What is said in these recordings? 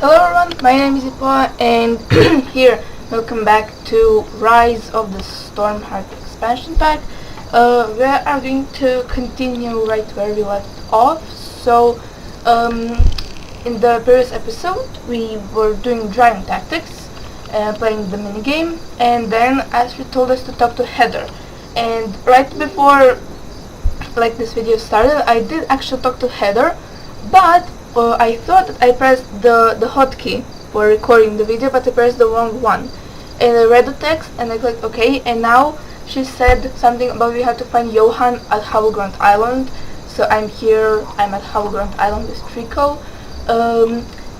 Hello everyone, my name is Ipa and here, welcome back to Rise of the Stormheart expansion pack. We are going to continue right where we left off. So, in the previous episode we were doing driving tactics, playing the minigame, and then Ashley told us to talk to Heather. And right before this video started, I did actually talk to Heather, but I thought that I pressed the hotkey for recording the video, but I pressed the wrong one. And I read the text and I clicked OK, and now she said something about we have to find Johan at Howlgrunt Island. So I'm here, I'm at Howlgrunt Island with Trico.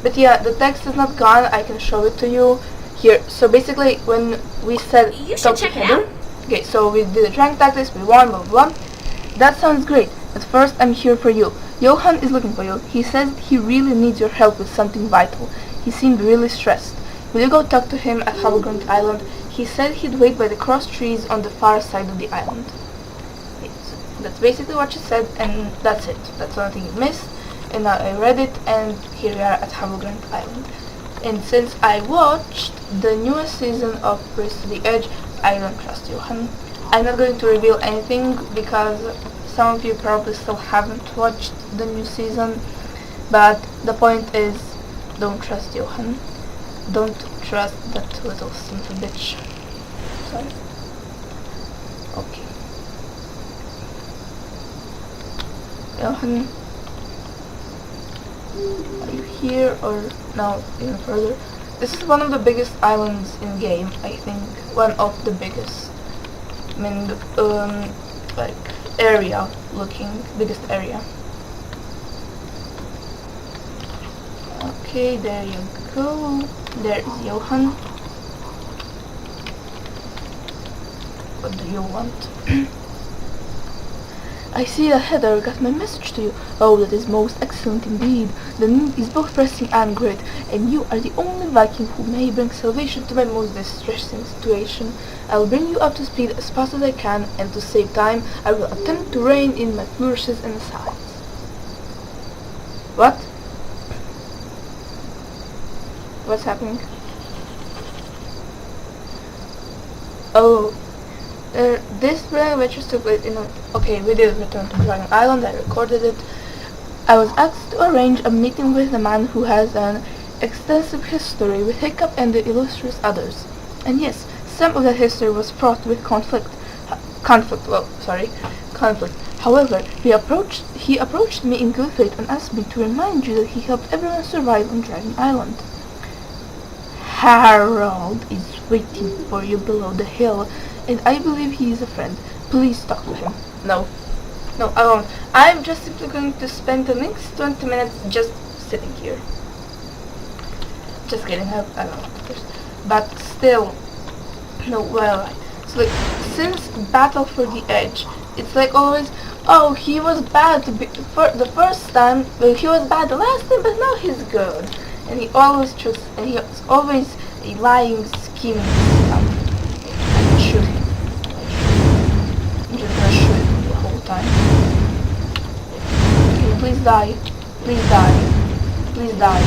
But yeah, the text is not gone, I can show it to you here. So basically when we said talk to Heather, okay, so we did the rank tactics, we won, blah blah blah. That sounds great, but first I'm here for you. Johan is looking for you. He says he really needs your help with something vital. He seemed really stressed. Will you go talk to him at Howlgrunt Island? He said he'd wait by the cross trees on the far side of the island. Okay, so that's basically what she said, and that's it. That's the only thing you missed. And now I read it, and here we are at Howlgrunt Island. And since I watched the newest season of Race to the Edge, I don't trust Johan. I'm not going to reveal anything because some of you probably still haven't watched the new season, but the point is, don't trust Johan. Don't trust that little son of a bitch. Sorry. Okay. Johan, are you here or no? Even further. This is one of the biggest islands in game. I think one of the biggest. I mean, like area looking, biggest area. Okay, there you go. There is Johan. What do you want? I see that Heather got my message to you. Oh, that is most excellent indeed. The need is both pressing and great, and you are the only Viking who may bring salvation to my most distressing situation. I will bring you up to speed as fast as I can, and to save time, I will attempt to rein in my flourishes and asides. What? What's happening? Oh. This adventure took place in okay, we did return to Dragon Island, I recorded it. I was asked to arrange a meeting with a man who has an extensive history with Hiccup and the illustrious others. And yes, some of that history was fraught with conflict. However, he approached me in good faith and asked me to remind you that he helped everyone survive on Dragon Island. Harold is waiting for you below the hill, and I believe he is a friend. Please talk to him. No, I won't. I'm just simply going to spend the next 20 minutes just sitting here. Just kidding, I don't know. But still, no, well, so like, since Battle for the Edge, it's like always, oh, he was bad for the first time, well, he was bad the last time, but now he's good. And he always trusts, and he is always a lying, scheming scum. I can shoot him. I'm just gonna shoot him the whole time. Can you please die? Please die. Please die.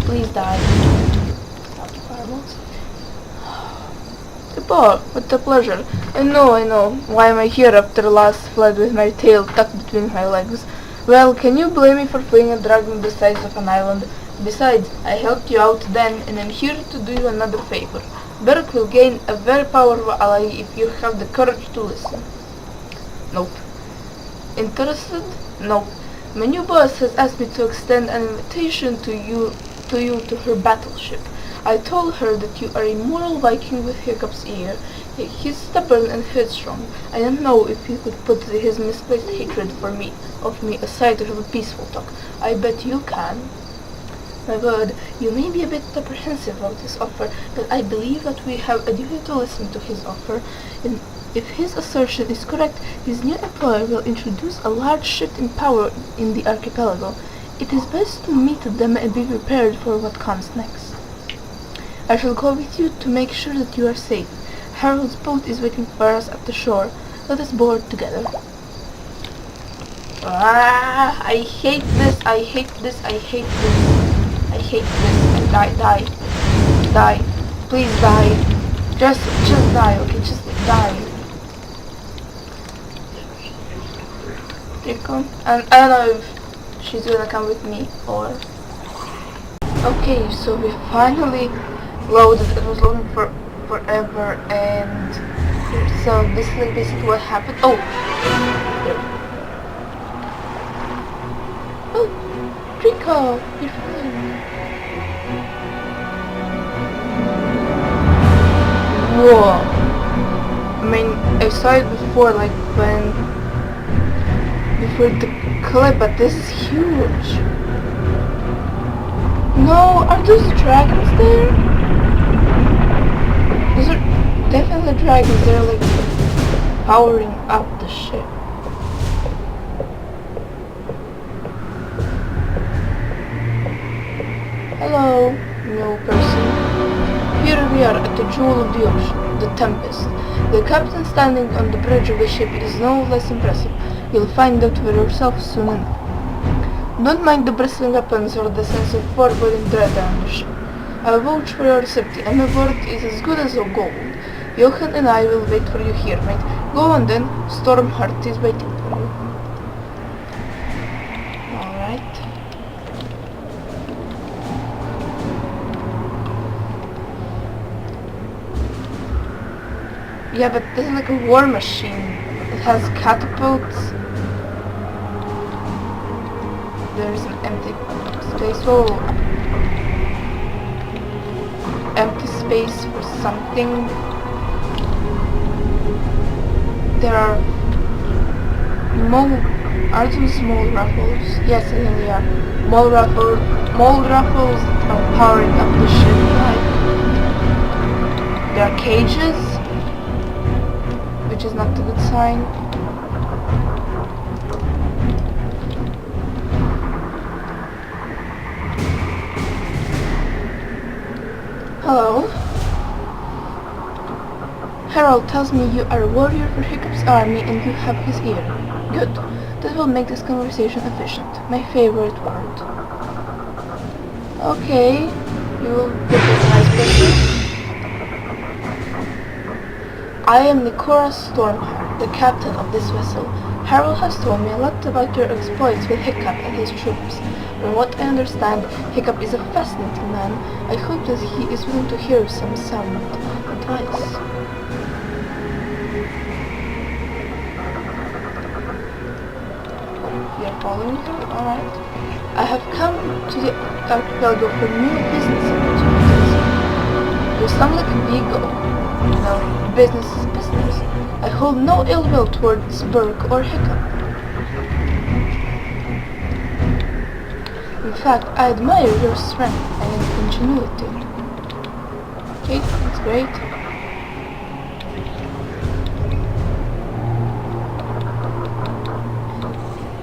Please die. Stop the fireballs. With a pleasure. I know. Why am I here after last fled with my tail tucked between my legs? Well, can you blame me for fleeing a dragon the size of an island? Besides, I helped you out then, and I'm here to do you another favor. Beric will gain a very powerful ally if you have the courage to listen. Nope. Interested? Nope. My new boss has asked me to extend an invitation to you to her battleship. I told her that you are a moral Viking with Hiccup's ear. He's stubborn and headstrong. I don't know if he could put his misplaced hatred of me aside to have a peaceful talk. I bet you can. My lord, you may be a bit apprehensive about his offer, but I believe that we have a duty to listen to his offer. And if his assertion is correct, his new employer will introduce a large shift in power in the archipelago. It is best to meet them and be prepared for what comes next. I shall go with you to make sure that you are safe. Harold's boat is waiting for us at the shore. Let us board together. I hate this, I hate this, I hate this, I hate this. Die. Die. Please die. Just die, okay? Just die. Come. And I don't know if she's gonna come with me or... Okay, so we finally loaded. It was loading for forever, and so this is like basically what happened. Oh! Oh! Draco! You're fine. Whoa! I mean, I saw it before, like before the clip, but this is huge. No, are those dragons there? Those are definitely dragons. They're like powering up the ship. Hello, no person. Here we are at the jewel of the ocean, the Tempest. The captain standing on the bridge of the ship is no less impressive. You'll find out for yourself soon enough. Don't mind the bristling weapons or the sense of foreboding dread around the ship. I vouch for your safety, and my word is as good as your gold. Johan and I will wait for you here, mate. Go on then, Stormheart is waiting for you. Alright. Yeah, but this is like a war machine. It has catapults. There is an empty space. Oh, empty space for something. There are are those mole raffles? Yes, I think they are. Mole raffles are powering up the ship. Right? There are cages, which is not a good sign. Hello. Harold tells me you are a warrior for Hiccup's army and you have his ear. Good. That will make this conversation efficient. My favorite word. Okay. You will recognize me. I am Nikora Stormheart, the captain of this vessel. Harold has told me a lot about your exploits with Hiccup and his troops. From what I understand, Hiccup is a fascinating man. I hope that he is willing to hear some sound advice. You are following him? Alright. I have come to the archipelago for new business opportunities. You sound like a beagle. No, business is business. I hold no ill will towards Burke or Hiccup. In fact, I admire your strength and ingenuity. Okay, that's great.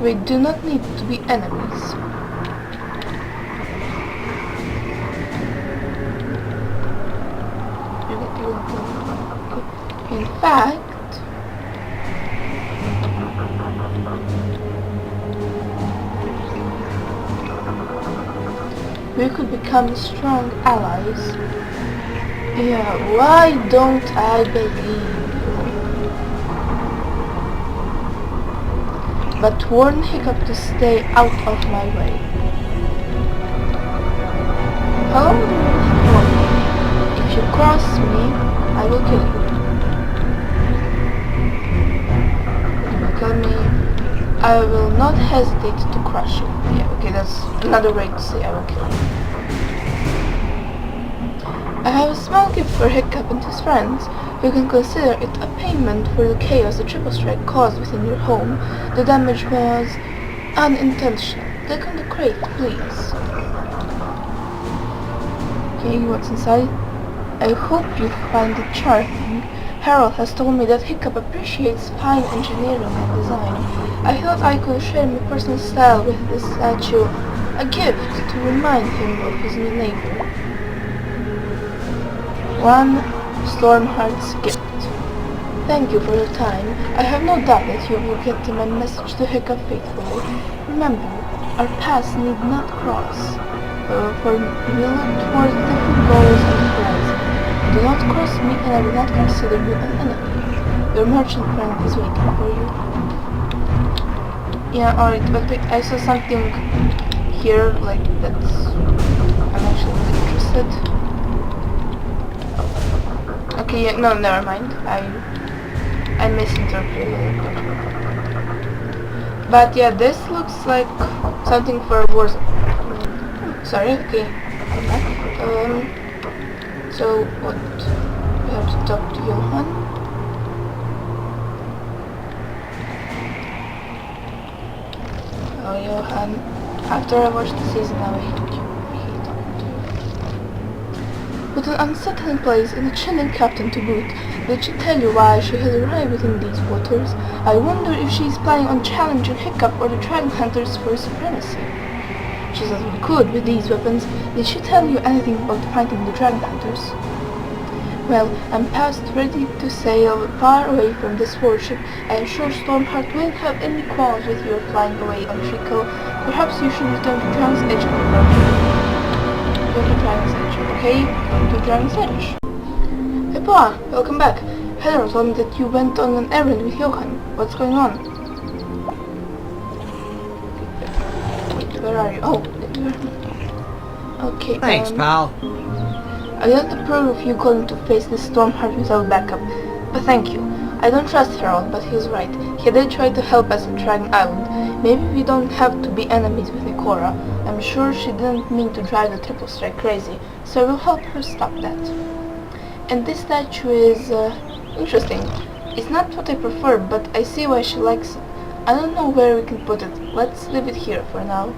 We do not need to be enemies. In fact, we could become strong allies. Yeah, why don't I believe you? But warn Hiccup to stay out of my way. How long do you want me? If you cross me, I will kill you. If you kill me, I will not hesitate to crush you. Yeah, okay, that's another way to say I will kill you. I have a small gift for Hiccup and his friends. You can consider it a payment for the chaos the triple strike caused within your home. The damage was unintentional. Click on the crate, please. Okay, what's inside? I hope you find it charming. Harold has told me that Hiccup appreciates fine engineering and design. I thought I could share my personal style with this statue, a gift to remind him of his new neighbor. One Stormheart's gift. Thank you for your time. I have no doubt that you will get my message to Hiccup faithfully. Remember, our paths need not cross. For we look towards different goals and horizon. Do not cross me, and I will not consider you an enemy. Your merchant friend is waiting for you. Yeah, alright, but I saw something here, like, that's... I'm actually interested. Okay, yeah, no, never mind. I misinterpreted it. But yeah, this looks like something for Warzone. Sorry, okay, come back. So what? We have to talk to Johan. Oh, Johan. After I watched the season, now I hate you. I hate talking to you. With an unsettling place and a chilling captain to boot, did she tell you why she has arrived within these waters? I wonder if she is planning on challenging Hiccup or the Dragon Hunters for supremacy. She says we could with these weapons. Did she tell you anything about fighting the Dragon Hunters? Well, I'm past ready to sail far away from this warship. I am sure Stormheart won't have any qualms with your flying away on Trico. Perhaps you should return to Dragon's Edge and go to Dragon's Edge, okay? Go to Dragon's Edge. Hey Pa, welcome back. Heather told me that you went on an errand with Johan. What's going on? Wait, where are you? Oh, okay. Thanks, pal. I don't approve of you going to face this Stormheart without backup, but thank you. I don't trust Harold, but he's right. He did try to help us at Dragon Island. Maybe we don't have to be enemies with Nikora. I'm sure she didn't mean to drive the triple strike crazy, so I will help her stop that. And this statue is, interesting. It's not what I prefer, but I see why she likes it. I don't know where we can put it. Let's leave it here for now.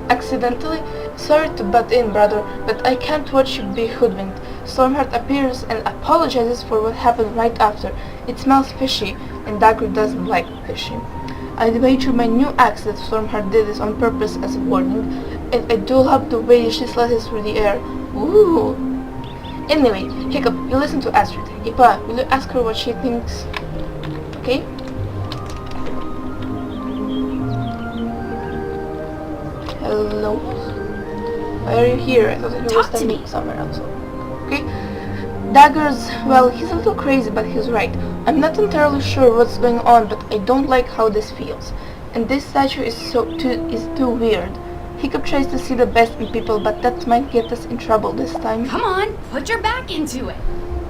Accidentally? Sorry to butt in, brother, but I can't watch you be hoodwinked. Stormheart appears and apologizes for what happened right after. It smells fishy, and Dagger doesn't like fishy. I'd wager my new axe that Stormheart did this on purpose as a warning, and I do love the way she slices through the air. Ooh! Anyway, Hiccup, you listen to Astrid. Ipa, will you ask her what she thinks? Okay? Hello? Why are you here? I thought you were standing somewhere else. Okay? Daggers, well, he's a little crazy, but he's right. I'm not entirely sure what's going on, but I don't like how this feels. And this statue is too weird. Hiccup tries to see the best in people, but that might get us in trouble this time. Come on, put your back into it.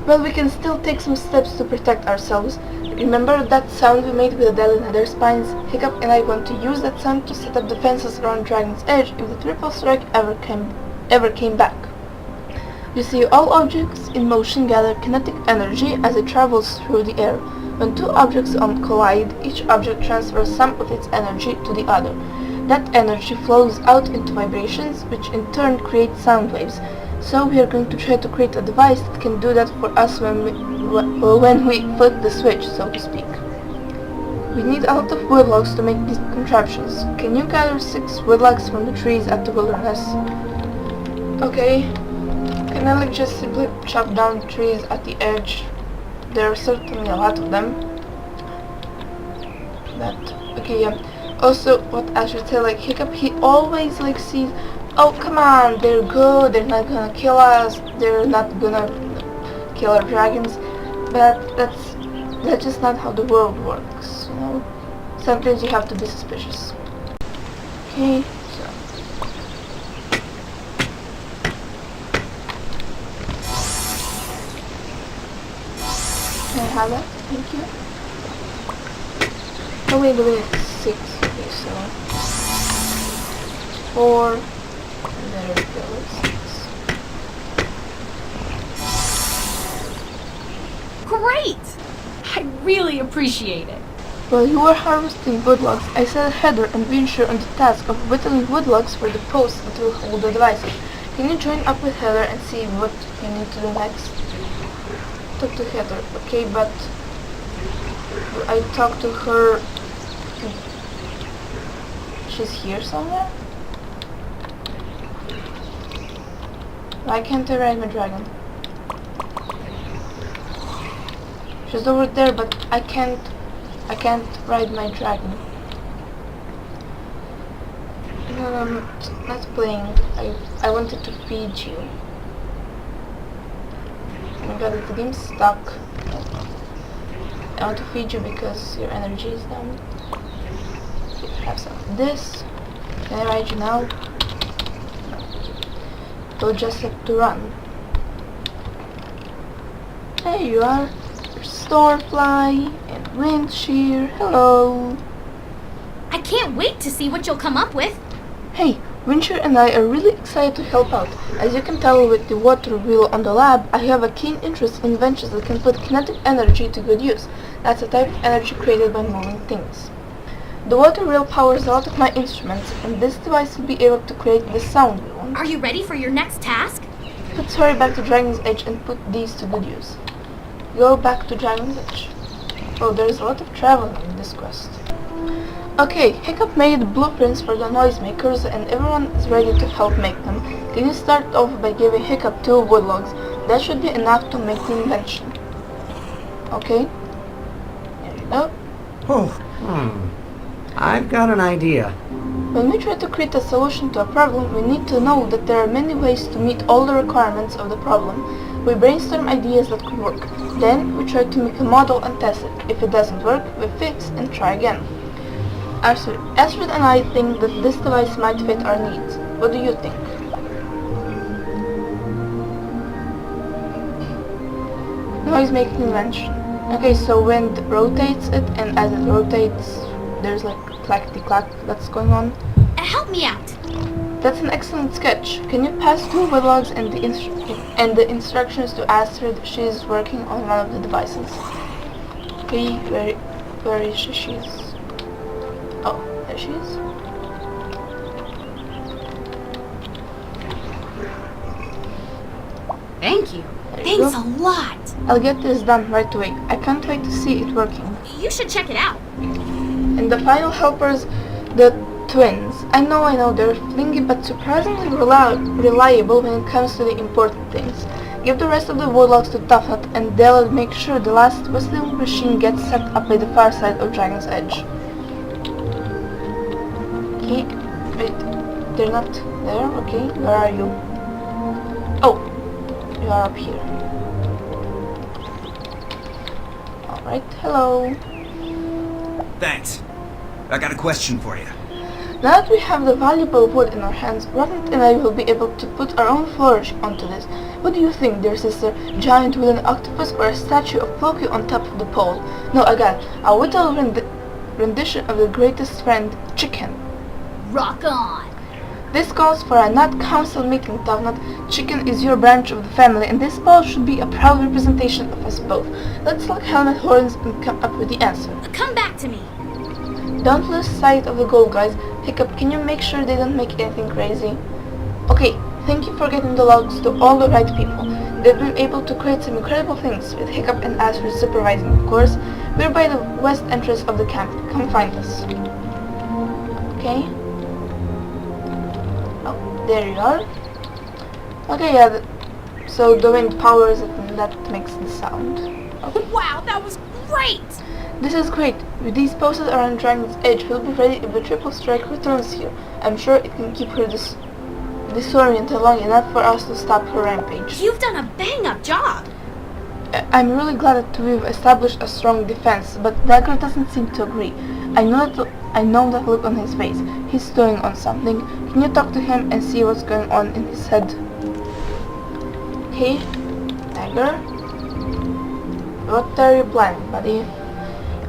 Well, we can still take some steps to protect ourselves. Remember that sound we made with the dead nether spines? Hiccup and I want to use that sound to set up defenses around Dragon's Edge if the triple strike ever came back. You see, all objects in motion gather kinetic energy as it travels through the air. When two objects collide, each object transfers some of its energy to the other. That energy flows out into vibrations, which in turn create sound waves. So we are going to try to create a device that can do that for us when we flip the switch, so to speak. We need a lot of wood logs to make these contraptions. Can you gather 6 wood logs from the trees at the wilderness? Okay. Can I just simply chop down trees at the edge? There are certainly a lot of them. Okay, yeah. Also, what I should say, like, Hiccup, he always, like, sees, oh, come on, they're good, they're not gonna kill us, they're not gonna kill our dragons, but that's just not how the world works, you know? Sometimes you have to be suspicious. Okay, so... Can I have that? Thank you. Oh wait, it's 6. Okay, so 4, and there we go, 6. Great! I really appreciate it. While you were harvesting woodlogs, I set Heather and Vincher on the task of whittling woodlogs for the posts that will hold the devices. Can you join up with Heather and see what you need to do next? Talk to Heather, okay, but I talk to her. She's here somewhere? Why can't I ride my dragon? She's over there, but I can't ride my dragon. Not playing. I wanted to feed you. Oh my god, the game's stuck. I want to feed you because your energy is down. Here, have some of this. Can I ride you now? No. You'll just have to run. There you are. Stormfly and Windshear. Hello. I can't wait to see what you'll come up with. Hey, Windshear and I are really excited to help out. As you can tell with the water wheel on the lab, I have a keen interest in inventions that can put kinetic energy to good use. That's a type of energy created by moving things. The water wheel powers a lot of my instruments, and this device will be able to create the sound we want. Are you ready for your next task? Let's hurry back to Dragon's Edge and put these to good use. Go back to Dragon's Edge. Oh, there's a lot of traveling in this quest. Okay, Hiccup made blueprints for the noisemakers and everyone is ready to help make them. Can you start off by giving Hiccup 2 wood logs? That should be enough to make the invention. Okay. There you go. Oh, I've got an idea. When we try to create a solution to a problem, we need to know that there are many ways to meet all the requirements of the problem. We brainstorm ideas that could work. Then we try to make a model and test it. If it doesn't work, we fix and try again. Astrid and I think that this device might fit our needs. What do you think? Noise-making invention. Okay, so wind rotates it, and as it rotates, there's like clackety-clack that's going on. Help me out. That's an excellent sketch. Can you pass 2 wood logs and the instructions to Astrid? She's working on one of the devices. Okay, where is she? She's... Oh, there she is. Thank you. There you Thanks go. a lot. I'll get this done right away. I can't wait to see it working. You should check it out. And the final helpers, the twins. I know, they're flingy but surprisingly reliable when it comes to the important things. Give the rest of the woodlogs to Toughnut and they'll make sure the last whistling machine gets set up by the far side of Dragon's Edge. Okay, wait, they're not there? Okay, where are you? Oh, you are up here. Alright, hello. Thanks. I got a question for you. Now that we have the valuable wood in our hands, Rodent and I will be able to put our own flourish onto this. What do you think, dear sister? Giant wooden octopus or a statue of Floki on top of the pole? No, I got it. A whittle rendition of the greatest friend, Chicken. Rock on. This calls for a nut council meeting, Toughnut. Chicken is your branch of the family, and this ball should be a proud representation of us both. Let's lock helmet horns and come up with the answer. Come back to me. Don't lose sight of the goal, guys. Hiccup, can you make sure they don't make anything crazy? Okay, thank you for getting the logs to all the right people. They've been able to create some incredible things, with Hiccup and Astrid supervising, of course. We're by the west entrance of the camp. Come find us. Okay. Oh, there you are. Okay, yeah, so the wind powers it and that makes the sound. Okay. Wow, that was great! This is great. With these posted around Dragon's Edge, we'll be ready if the triple strike returns here. I'm sure it can keep her disoriented long enough for us to stop her rampage. You've done a bang-up job. I'm really glad that we've established a strong defense, but Dagger doesn't seem to agree. I know that look on his face. He's stewing on something. Can you talk to him and see what's going on in his head? Okay, Dagger? What are you planning, buddy?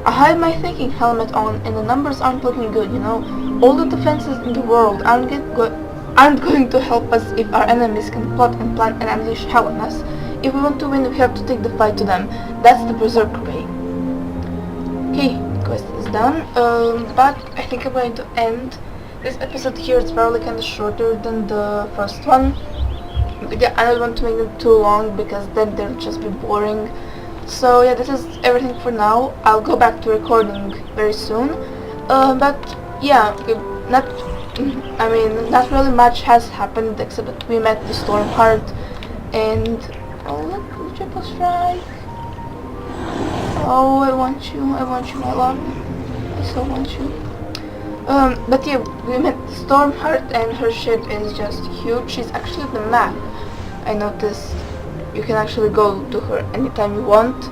I have my thinking helmet on and the numbers aren't looking good, you know. All the defenses in the world aren't going to help us if our enemies can plot and plan and unleash hell on us. If we want to win, we have to take the fight to them. That's the Berserker way. Okay, quest is done. But I think I'm going to end this episode here. It's probably kind of shorter than the first one. But yeah, I don't want to make them too long because then they'll just be boring. So yeah, this is everything for now. I'll go back to recording very soon. But yeah, not really much has happened except that we met the Stormheart and oh look, the triple strike. Oh, I want you, my love. I so want you. But yeah, we met Stormheart and her ship is just huge. She's actually on the map. I noticed you can actually go to her anytime you want.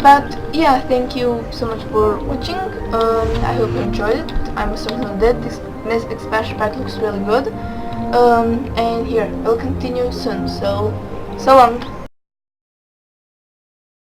But yeah, thank you so much for watching. I hope you enjoyed it. I'm certainly did. This expansion pack looks really good. And here, I'll continue soon. So long.